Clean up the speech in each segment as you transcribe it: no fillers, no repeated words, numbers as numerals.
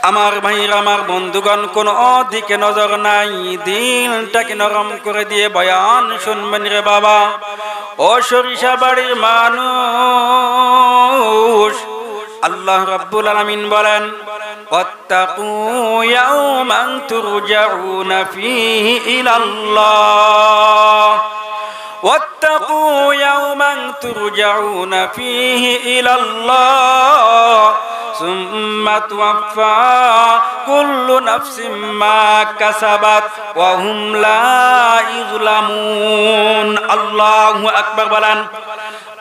আমার ভাইরা, আমার বন্ধুগণ, কোন দিকে নজর নাই, দিলটাকে নরম করে দিয়ে বয়ান শুনবেন রে বাবা। ও সরিষা বাড়ির মানুষ, আল্লাহ রাব্বুল আলামিন বলেন, ওয়াত্তাকু ইয়াওমান তুরজাউনা ফীহি ইলাল্লাহ, ওয়াত্তাকু ইয়াওমান তুরজাউনা ফীহি ইলাল্লাহ সুম্মা তুওয়াফা কুল্লু নাফসিম মা কাসাবাত ওয়া হুম লা ইযলামুন। আল্লাহু আকবার বলেন।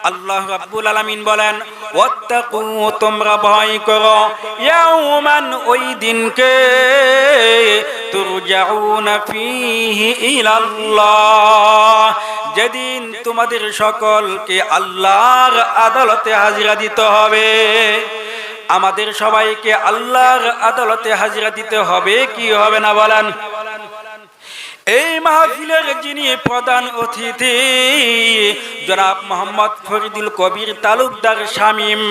আল্লাহ রাব্বুল আলামিন বলেন, ওয়াত্তাকু, তোমরা ভয় করো, ইয়াওমান, ওই দিনকে, তুরজাউনা ফীহি ইলাল্লাহ, যেদিন তোমাদের সকলকে আল্লাহর আদালতে হাজিরা দিতে হবে। আমাদের সবাইকে আল্লাহর আদালতে হাজিরা দিতে হবে কি হবে না বলেন? এই মাহফিলের যিনি প্রধান অতিথি জনাব মোহাম্মদ ফরিদুল কবির তালুকদার শামীম,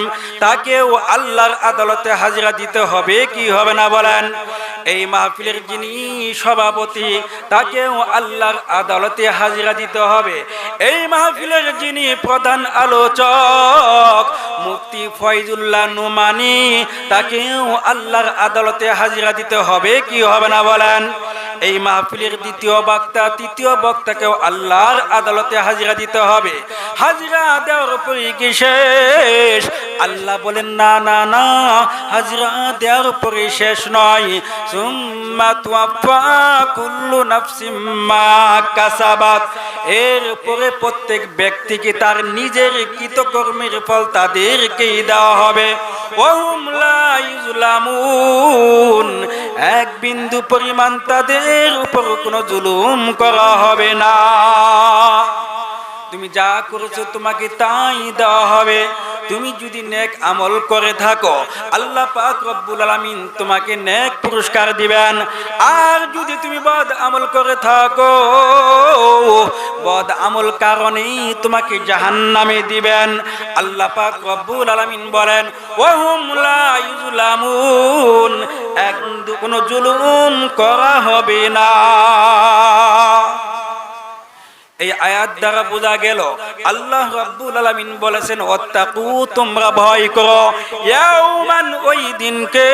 তাকেও আল্লাহর আদালতে হাজিরা দিতে হবে কি হবে না বলেন? এই মাহফিলের যিনি সভাপতি, তাকেও আল্লাহর আদালতে হাজিরা দিতে হবে। এই মাহফিলের যিনি প্রধান আলোচক মুফতি ফয়জুল্লাহ নোমানী, তাকেও আল্লাহর আদালতে হাজিরা দিতে হবে কি হবে না বলেন? এই মাহফিলের দ্বিতীয় বক্তা, তৃতীয় বক্তাকেও আল্লাহর আদালতে হাজিরা দিতে হবে। হাজিরা দেওয়ার পরে কি শেষ? আল্লাহ বলেন, না না না, হাজিরা দেওয়ার পরে শেষ নয়। সুম্মা তুওয়াফা কুল্লু নাফসিম মা কাসাবাত, এরপরে প্রত্যেক ব্যক্তিকে তার নিজের কৃতকর্মের ফল তাদেরকেই দেওয়া হবে। ওয়া হুম লা ইযলামুন, এক বিন্দু পরিমাণ তাদের উপর কোনো জুলুম করা হবে না। তুমি যা করেছো তোমাকে তাই দেওয়া হবে। তুমি যদি নেক আমল করে থাকো, আল্লাহ পাক রব্বুল আলামিন তোমাকে নেক পুরস্কার দিবেন। আর যদি তুমি বদ আমল করে থাকো, বদ আমল কারণেই তোমাকে জাহান্নামে দিবেন। আল্লাহ পাক রব্বুল আলামিন বলেন, ওয়া হুম লা ইযলামুন, এক কোনো জুলুম করা হবে না। এই আয়াত দ্বারা বোঝা গেল আল্লাহ রাব্বুল আলামিন বলেছেন, ওয়াত্তাকু, তোমরা ভয় করো, ইয়াওমান, ওই দিনকে,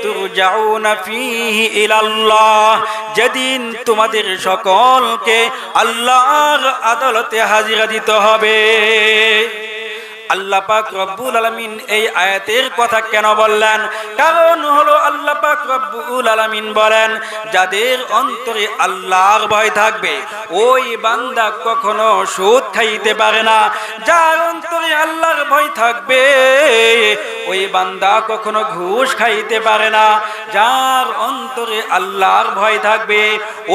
তুরজাউনা ফীহি ইলাল্লাহ, যেদিন তোমাদের সকলকে আল্লাহর আদালতে হাজিরা দিতে হবে। আল্লাহ পাক রব্বুল আলামিন এই আয়াতের কথা কেন বললেন? কারণ হলো আল্লাহ পাক রব্বুল আলামিন বলেন, যাদের অন্তরে আল্লাহর ভয় থাকবে ওই বান্দা কখনো সুদ খাইতে পারে না। যার অন্তরে আল্লাহর ভয় থাকবে ওই বান্দা কখনো ঘুষ খাইতে পারে না। যার অন্তরে আল্লাহর ভয় থাকবে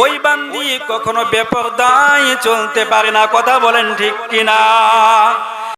ওই বান্দি কখনো বেপরদায় চলতে পারে না। কথা বলেন ঠিক কিনা?